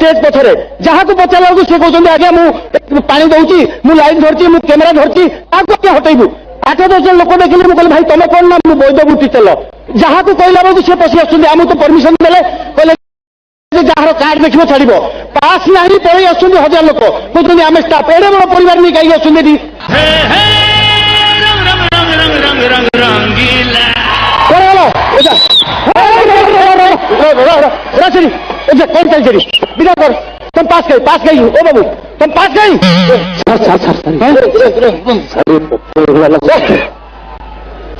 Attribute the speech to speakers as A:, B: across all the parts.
A: stage पछरे जहाँ को पचारा से कहते आज्ञा मु पानी दौची मु लाइट धरची मु कैमेरा धरची क्या हटेबू 8-10 लोक देखिले मुझे भाई तुम कौन ना वैध बुटी चल जहाँ को कहला बेलू सी पशि आसमु तो परमिशन देले कहले जार कार्ड देखिए छाड़ पास ना पलि आस 1000 लोक कहते आम स्टाफ एडे बड़ परिवार नहीं कहीं आसुँगी कौन चल विदा कर तुम पास गई ओ बाबू तुम पास गई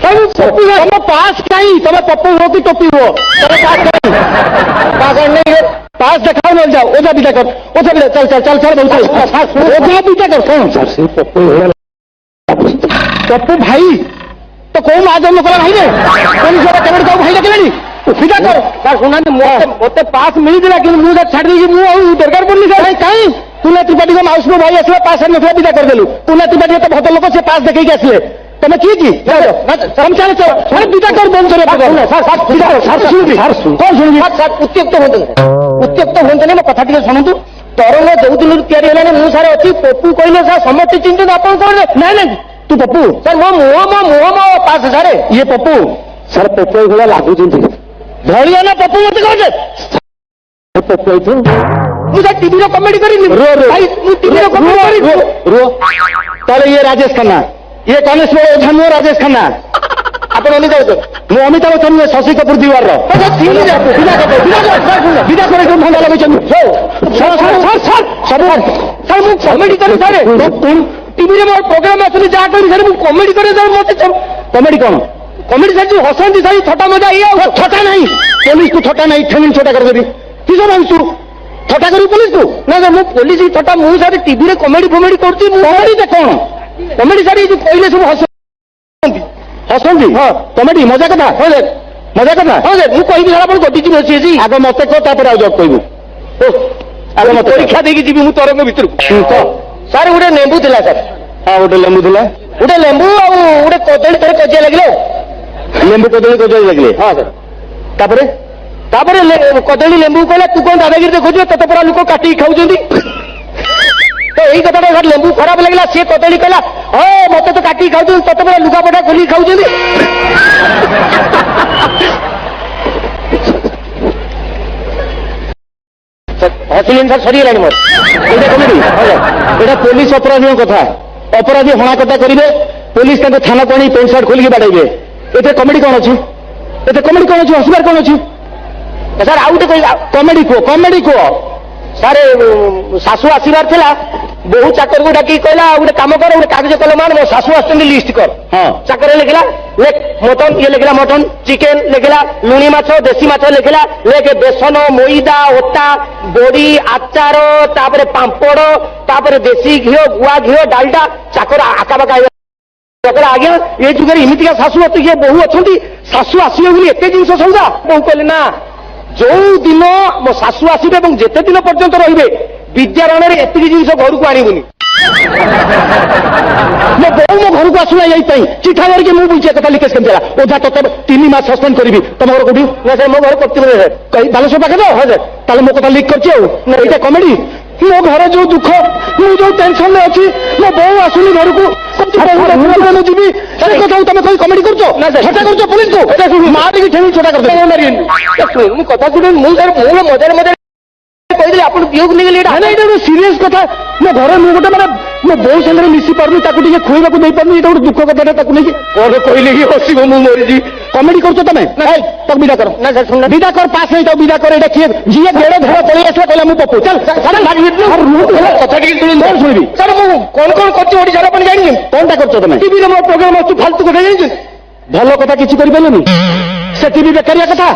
A: तुम पास कहीं तुम पप्पू हो कि टोपी हो पास नहीं पास दिखाओ मिल जाओ ओझा विदा कर ओझा विदा चल चल चल चल ओझा विदा कर कौन पप्पू भाई तो कौन आज लोक भाई रे कौन भाई डे विदा कर सर शुना मत पास मिलता कि मुझे छाड़ दी दरकार पड़नी सर कहीं पुना त्रिपाठी को माउस में भाई आसला पास ना विदा करदेलु पुना त्रिपाठी तो बहुत लोग से पास देखी आसले तुम किए विदा कर बंद उत्त्यक्त हूँ मो कथा टे शुणु तरंग जो दिन या सारे अच्छी पप्पू कहले सर समस्त चिंतित आप ना ना तू पप्पू सर मो मुह पास सारे ये पप्पू सर पप्पू भाया लगुच धरिया ना पप्पू मत कहे पप्पू मुझे टीवी कमेडी कर ये राजेश खन्ना ये कनेस्टेबल ओझा नुह राजेश खन्ना आप अमिताभ बच्चन शशि कपूर दीवार विदा कर भंगा लगे सब कमेडी कर सारे टीवी मोर प्रोग्राम आसुनी जहाँ करी सर कमेडी करे सर मत कमेडी कौन कमेडी सर जो हसंती सारी थटा मजा ये थटा नहीं पुलिस को थटा नहीं फेमिन छोटा करदेवी किस तू थटा करी पुलिस को ना सर मुझे पुलिस ही थटा मुझे सारे टीवी कमेडी फमेडी करती कमेडी कौन कमेडी सारी जो कहले सब हसंती हाँ कमेडी मजा कथा हाँ सर मजा कथा हाँ सर मुझे कही सारा गति बसी आग मत कह जब कहबू आग मत परीक्षा देकी जी मुझे तरंग भितर सर गोटे लेंबू था सर हाँ गोटे लेंबू था गोटे लेंबू आउे कदली थे कजिया लगे लेंबू कदली कजिया लगे हाँ सर कदली लेंबू कहला तू कौन दादागिरी देखु तत पूरा लोक काटिक खाऊँ तो यही कथा सर लेंबू खराब लगे सी कदली कहला हाँ मत तो काटिक खाऊ तत पूरा लुगापटा खोलिक खाऊँ हसिलेन सर सरीगला मोर कमेडी यहाँ पुलिस अपराधी कथा अपराधी हणा कथा करेंगे पुलिस थाना को आनी पेंट सार्ट खोलिक बाड़े ये कमेडी कौन अच्छी ये कमेडी कौन अच्छी हसबार कौन अच्छी सर आउ गोटे कमेडी कह सारे शाशु आसबार था बहु चाकर को डाक कहला गोटे कम कर गोटे कागज कलम मान मो शाशु आस लिस्ट कर हाँ चाकर लिखला मटन ये लिखला मटन चिकेन लिखला लुणी माछ देसी माछ लिखला लेके बेसन मैदा ओटा बड़ी आचार तापर पांपड़ तापर देसी घी गुआ घी डालडा चाकर आकाबाका आज्ञा ये जुगे इमितिका शाशु ये बहु अच्छा शाशु आसवे एत जिन सौदा बहु कहले ना जो दिन मो शाशु आसवे और जिते दिन पर्यंत रे विद्यारण एति जिन घर को आणबुनि मो बहु मो घर को आसुना जाई चिठा करके मुझे बुझे कथा लिकेश केमती ओझा तो 3 मास सस्पेंड करी तुम घर कौटी ना सर मो घर कति बालेश्वर पाखे तो हाँ सर ताले मो कथा लिक कर कमेडी मो घर जो दुख मुझे जो टेंशन में अच्छी मो बहु आसुनी घर को जी कथा तुम कहीं कमेडी कर पुलिस को मारिकी ठेवी छोटा कर कथा शुण मुझे मजा मजा कहते आप वियोग नहीं सीरीयस कथा मो घर मुझे गोटे मैंने मो बो सागर मिसी पार्नी खुआ नहीं पार्नी गोटे दुख कथा कौन कहले कि हसब मु मरीजी कमेडी कर तुम विदा कर ना सर विदा कर पास नहीं तो विदा कर किए जी गेड़ घर पलि आसला कहला मुझे पपू चल कथा शुणी सर मु कौन कौन कर जानी कौन कर तुम टीवी मो प्रोग्राम अच्छी फालतू कथा जानी भल कथा किसी करें से टीवी बेकारिया कथा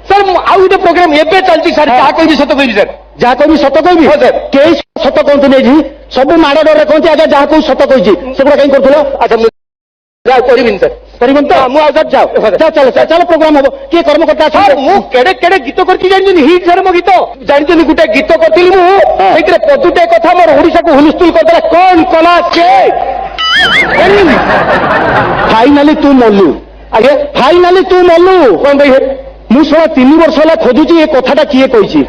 A: सर आउ गोटे प्रोग्राम एवं चलती सर जहाँ कह सत कह सर जहाँ कह सत कह हाँ सर कई सत कहते नहीं सब माड़ डर कहते आगे जहाँ कह सत कही से कहीं कर अच्छा मुझे सर करीबन तो मुझे जाओ चल चल प्रोग्राम हम किए कर्मकर्ता सर मुझे केड़े गीत करती जानी हिट सर मो गीत जानते गोटे गीत करी मुझे पदुटे कथा मोर ओडिशा को हुलस्थुल करदेला कौन कला फाइनाली तू मल्लु आगे फाइनाली तू मल्लु कौन भाई मुझे 3 वर्ष है खोजुची ये कथाटा किए कही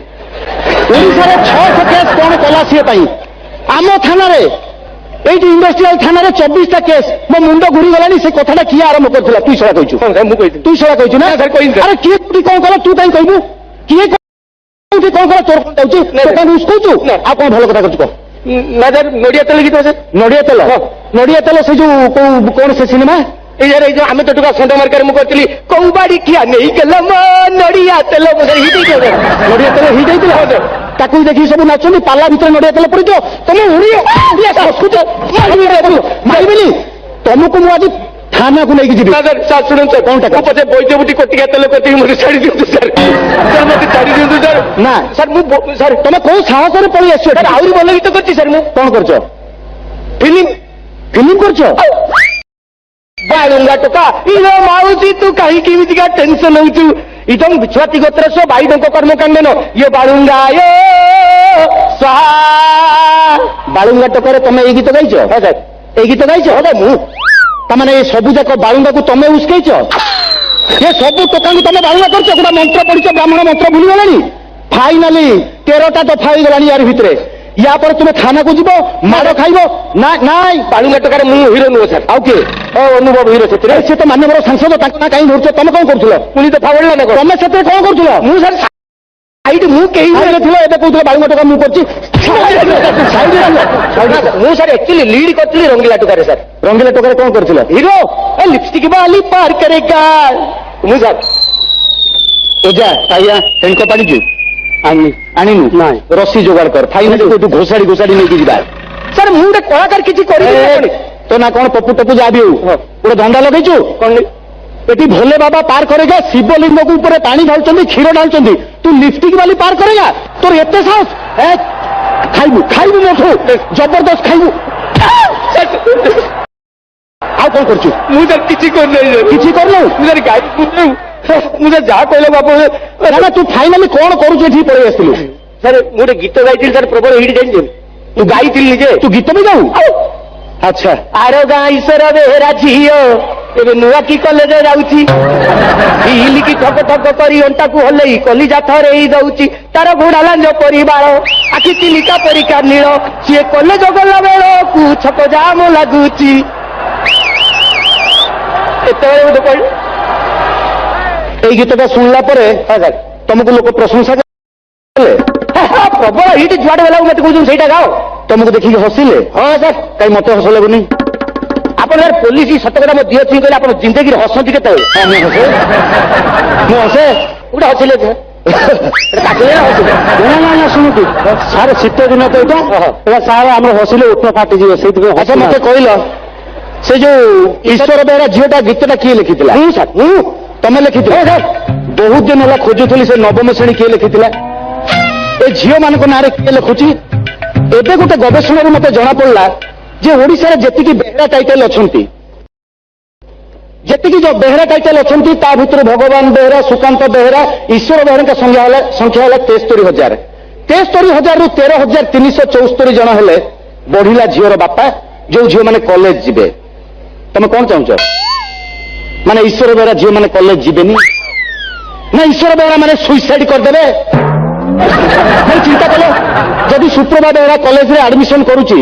A: ଓଡ଼ିଶାରେ 600 କେସ୍ କଣ କଲା ସିଏ ପାଇଁ ଆମ ଥାନାରେ এইটি ইন্ডাস্ট্রিয়াল থানার 24টা কেস মো মুন্ড ঘুরি গলানি সে কথাটা কি আরম্ভ করছিল তুই সরা কইছু তুই সরা কইছু না আরে কি তুই কোন কলা তুই কাই কইবু কি তুই কোন কলা তোর কোন যাউছি তো কাই উস্কুচু আর কোন ভালো কথা করছু না স্যার নড়িয়া তেল গীত আছে নড়িয়া তেল সে যে কোন সে সিনেমা এই যে আমি তো টুকা সন্ধ্যা মার্কারে মু করছিলি কৌবাড়ি কিয়া নেই গেলাম নড়িয়া তেল হিট হইছে নড়িয়া তেল হিট হইছিল তাকে দেখি সব নাচুনি পাল্লা ভিতরে নড়িয়া তেল পড়িছ তুমি উড়িয়া সংস্কৃত মারিবিনি তমুকু মু আজ থানাକୁ ନେଇକି ଯିବି ସାର୍ ଶୁଣନ୍ତୁ କଣଟା ମୁଁ ପଛେ ବୈଦ୍ୟବୁଟି କୋଟିକା ତେଲ କରିକି ମୋତେ ଛାଡ଼ି ଦିଅନ୍ତୁ ସାର୍ ସାର୍ ମୋତେ ଛାଡ଼ି ଦିଅନ୍ତୁ ସାର୍ ନା ସାର୍ ମୁଁ ସାର୍ ତମେ କୋଉ ସାହସରେ ପଳେଇ ଆସିଛ ସାର୍ ଆହୁରି ଭଲ ଗୀତ କରିଛି ସାର୍ ମୁଁ କଣ କରୁଛ ଫିଲ୍ମ କରୁଛ ବାଳୁଙ୍ଗା ଟୋକା ଇଲୋ ମାଉସୀ ତୁ କାହିଁକି ଏମିତିକା ଟେନସନ ହଉଛୁ ଇଦମ ବିଛୁଆତି ଗୋତ୍ରସ୍ୟ ବାଇଡଙ୍କ କର୍ମକାଣ୍ଡନ ଇଏ ବାଳୁଙ୍ଗା ସ୍ୱାହା ବାଳୁଙ୍ଗା ଟୋକାରେ ତମେ ଏଇ ଗୀତ ଗାଇଛ ହଁ ସାର୍ ଏଇ ଗୀତ ଗାଇଛ ହଁ ମୁଁ ତାମାନେ ଏ ସବୁ ଯାକ ବାଳୁଙ୍ଗାକୁ ତମେ ଉସ୍କେଇଛ ଏ ସବୁ ଟୋକାଙ୍କୁ ତମେ ବାଳୁଙ୍ଗା କରୁଛ ଗୋଟେ ମନ୍ତ୍ର ପଢିଛ ବ୍ରାହ୍ମଣ ମନ୍ତ୍ର ଭୁଲିଗଲାଣି ଫାଇନାଲି 13ଟା ଦଫା ହେଇଗଲାଣି ୟାର ଭିତରେ ୟା ପରେ ତୁମେ ଥାନାକୁ ଯିବ ମାଡ଼ ଖାଇବ ନା ନାଇଁ ବାଳୁଙ୍ଗା ଟୋକାରେ ମୁଁ ହିରୋ ନୁହଁ ସାର୍ ଆଉ କିଏ ଅନୁଭବ ହିରୋ ସେଥିରେ ସେ ତ ମାନ୍ୟବର ସାଂସଦ ତାଙ୍କ ନା କାହିଁ ଧରୁଛ ତମେ କଣ କରୁଥିଲ ପୁଣି ଦଫା ବଢିଲା ନା ତମେ ସେଥିରେ କଣ କରୁଥିଲ ମୁଁ ସାର୍ ସାଇଡ୍ ମୁଁ କେହି ଥିଲ ଏବେ କହୁଥିଲ ବାଳୁଙ୍ଗା ଟୋକା ମୁଁ କରୁଛି ମୁଁ ସାର୍ ଆକ୍ଚୁଆଲି লিড କରିଥିଲି ରଙ୍ଗିଲା ଟୋକାରେ ସାର୍ ରଙ୍ଗିଲା ଟୋକାରେ କଣ କରିଥିଲ ହିରୋ লিপস্টিক ବାଲି ପାର କରେଗା ମୁଁ ସାର୍ ଏଜା ଆଜ୍ଞା ଟେଙ୍କ ପାଣିଛୁ ଆଣିନୁ ନାଇଁ ରସି ଯୋଗାଡ଼ କର ଫାଇନାଲି କୋଉଠୁ ଘୋଷାଡ଼ି ନେଇକି ଯିବା ସାର୍ ମୁଁ ଗୋଟେ କଳାକାର କିଛି କରିବି ତ ନା କଣ ପପୁ ଟପୁ ଯାହା ବି ହଉ ଗୋଟେ ଧନ୍ଦା ଲଗେଇଛୁ କଣ ଏଠି ଭୋଲେ ବାବା ପାର କରେଗା ଶିବଲିଙ୍ଗକୁ ଉପରେ ପାଣି ଢାଳୁଛନ୍ତି କ୍ଷୀର ଢାଳୁଛନ୍ତି ତୁ লিপস্টিক ବାଲି ପାର କରେଗା ତୋର ଏତେ ସାହସ ଖାଇବୁ ମୋଠୁ ଜବରଦସ୍ତ ଖାଇବୁ ଆଉ କଣ କରୁଛୁ ମୁଁ ସାର୍ କିଛି କରୁନୁ ମୁଁ ସାର୍ ଗାଈ ମୁଁ ସାର୍ ଯାହା କହିଲେ ବାପା ନା ତୁ ଫାଇନାଲି କଣ କରୁଛୁ ଏଠି ପଳେଇ ଆସିଥିଲୁ ସାର୍ ମୁଁ ଗୋଟେ ଗୀତ ଗାଇଥିଲି ସାର୍ ପ୍ରବଳ ହିଟ୍ ଜାଣିଛୁ ତୁ ଗାଇଥିଲି ନିଜେ ତୁ ଗୀତ ବି ଗାଉ ଆଚ୍ଛା ଆର ଗାଁ ଈଶ୍ୱର ବେହେରା ଝିଅ ଏବେ ନୂଆ କି କଲେଜରେ ଯାଉଛି ହିଲିକି ଠକ ଠକ କରି ଅଣ୍ଟାକୁ ହଲେଇ କଲିଜା ଥରେଇ ଦଉଛି ତାର ଘୋଡ଼ା ଲାଞ୍ଜ ପରିବାର ଆଖି ଚିଲିକା ପରିକା ନୀଳ ସିଏ କଲେଜ ଗଲା ବେଳକୁ ଛକ ଜାମ ଲାଗୁଛି ଏତେବେଳେ ଗୋଟେ କହିଲୁ এই গীতটা শুনলা পরে তোমাকে লোক প্রশংসা কলে প্রবল হিট যুଆଡେ গলা মতে কହୁଛନ୍ତି ସେଇଟା ଗାଅ ତମକୁ ଦେଖିକି ହସିଲେ ହଁ ସାର୍ କାଇଁ ମତେ ହସ ଲାଗୁନି ଆପଣ ସାର୍ ପୋଲିସ ସତ କଥା ମୋ ଦିହ ଛୁଇଁ କହିଲେ ଆପଣ ଜିନ୍ଦଗିରେ ହସନ୍ତି କେତେବେଳେ ମୁଁ ହସେ ଗୋଟେ ହସିଲେ ନା ଶୁଣନ୍ତୁ ସାର୍ ଶୀତ ଦିନ ତ ଏଇଟା ସାର୍ ଆମର ହସିଲେ ଉଠ ଫାଟିଯିବ ସେଇଥିପାଇଁ ଆଚ୍ଛା ମତେ କହିଲ ସେ ଯୋଉ ଈଶ୍ୱର ବେହେରା ଝିଅଟା ଗୀତଟା କିଏ ଲେଖିଥିଲା ମୁଁ ସାର୍ ମୁଁ ତମେ ଲେଖିଥିଲ ବହୁତ ଦିନ ହେଲା ଖୋଜୁଥିଲି ସେ ନବମ ଶ୍ରେଣୀ କିଏ ଲେଖିଥିଲା ଏ ଝିଅ ମାନଙ୍କ ନାଁରେ କିଏ ଲେଖୁଛି ଏବେ ଗୋଟେ ଗବେଷଣାରୁ ମତେ ଜଣାପଡିଲା ଯେ ଓଡ଼ିଶାରେ ଯେତିକି ବେହେରା ଟାଇଟେଲ ଅଛନ୍ତି ଯେତିକି ଯୋଉ ବେହେରା ଟାଇଟେଲ ଅଛନ୍ତି ତା ଭିତରୁ ଭଗବାନ ବେହେରା ସୁକାନ୍ତ ବେହେରା ଈଶ୍ୱର ବେହେରାଙ୍କ ସଂଖ୍ୟା ହେଲା 73,000 73,000ରୁ 13,374 ଜଣ ହେଲେ ବଢିଲା ଝିଅର ବାପା ଯୋଉ ଝିଅ ମାନେ କଲେଜ ଯିବେ ତମେ କଣ ଚାହୁଁଛ ମାନେ ଈଶ୍ୱର ବେହେରା ଝିଅ ମାନେ କଲେଜ ଯିବେନି ନା ଈଶ୍ୱର ବେହେରା ମାନେ ସୁଇସାଇଡ କରିଦେବେ ଚିନ୍ତା କଲ ଯଦି ସୁପ୍ରଭା ବେହେରା କଲେଜରେ ଆଡମିସନ କରୁଛି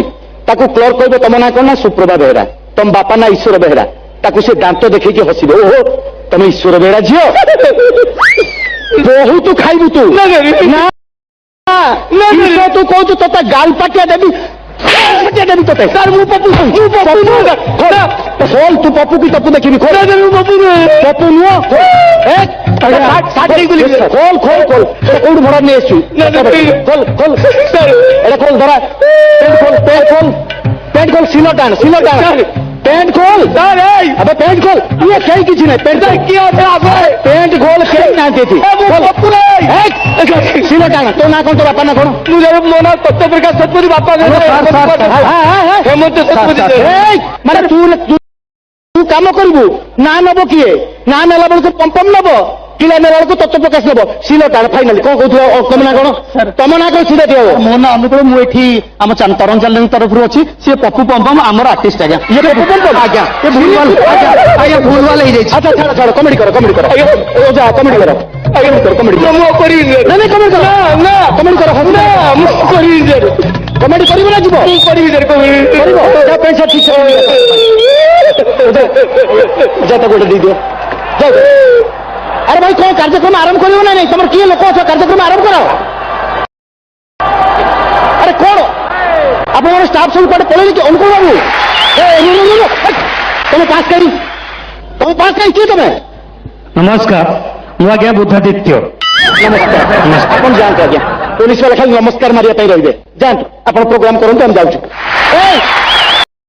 A: ତାକୁ କ୍ଲର୍କ କହିବ ତମ ନାଁ କଣ ନା ସୁପ୍ରଭା ବେହେରା ତମ ବାପା ନା ଈଶ୍ୱର ବେହେରା ତାକୁ ସେ ଦାନ୍ତ ଦେଖେଇକି ହସିବ ଓହୋ ତମେ ଈଶ୍ୱର ବେହେରା ଝିଅ ବହୁତ ଖାଇବୁ ତୁ ନା ତୁ କହୁଛୁ ତୋତେ ଗାଲ ପାଟିଆ ଦେବି ତତେ ସାର୍ ମୁଁ ପପୁ ଖୋଲ ତୁ ପପୁ କି ଟପୁ ଦେଖିବି ଖୋଲ ପପୁ ନୁହଁ ଖୋଲ କୋଉଠୁ ଭଡା ନେଇ ଆସିଛୁ ଖୋଲ ଏଟା ଖୋଲ ଧରା ପ୍ୟାଣ୍ଟ ଖୋଲ ସିଲ ଟାଣ প্যান্ট খোল আবে প্যান্ট খোল ইয়ে কেই কিছু নাই প্যান্ট কি আছে আবে প্যান্ট খোল কেই না দেতি সিলে টানা তো না কোন তো বাপা না কোন মু যাবে মোনা সত্য প্রকাশ সত্যি বাপা হেমন্ত সত্যি মানে তুই কাম করবু না নব কিয়ে না নেলা বেলକୁ পম্পম নব ପିଲା ନେଲା ବେଳକୁ ତତ୍ତ୍ୱ ପ୍ରକାଶ ନେବ ସିଲେଟ ଫାଇନାଲି କଣ କହୁଥିବ ତମ ନା କଣ ତମ ନା କଣ ସିଲେଟ ହବ
B: ମୋ ନାଁ ଅନୁକୂଳ ମୁଁ ଏଠି ଆମ ତରୁଣ ଚ୍ୟାନେଲ ତରଫରୁ ଅଛି ସିଏ ପପୁ ପମ୍ପମ ଆମର ଆର୍ଟିଷ୍ଟ ଆଜ୍ଞା
A: ଇଏ ପପୁ ପମ୍ପମ
B: ଆଜ୍ଞା ଆଜ୍ଞା ଭୁଲ ଭାଲ ହେଇଯାଇଛି
A: ଆଚ୍ଛା ଛାଡ ଛାଡ କମେଡି କର ଯା କମେଡି କର କମେଡି ମୁଁ କରିବି ନାଇଁ କମେଡି କର ନା କମେଡି କର ନା ମୁଁ କରିବି କମେଡି କରିବ ନା ଯିବ କରିବି କରିବ ଯା ପଇସା ଠିକ ଯା ତ ଗୋଟେ ଦେଇଦିଅ ଆରେ ଭାଇ କଣ କାର୍ଯ୍ୟକ୍ରମ ଆରମ୍ଭ କରିବ ନା ନାଇଁ ତମର କିଏ ଲୋକ ଅଛ କାର୍ଯ୍ୟକ୍ରମ ଆରମ୍ଭ କର ଆରେ କଣ ଆପଣଙ୍କର ଷ୍ଟାଫ ସବୁ କୁଆଡେ ପଳେଇଲେ କି ଅନୁକୂଳ ବାବୁ ତମେ ପାସ୍ କରି କିଏ ତମେ
B: ନମସ୍କାର ମୁଁ ଆଜ୍ଞା ବୁଦ୍ଧାଦିତ୍ୟ
A: ନମସ୍କାର ଆପଣ ଯାଆନ୍ତୁ ଆଜ୍ଞା ପୋଲିସ ବାଲା ଖାଲି ନମସ୍କାର ମାରିବା ପାଇଁ ରହିବେ ଯାଆନ୍ତୁ ଆପଣ ପ୍ରୋଗ୍ରାମ କରନ୍ତୁ ଆମେ ଯାଉଛୁ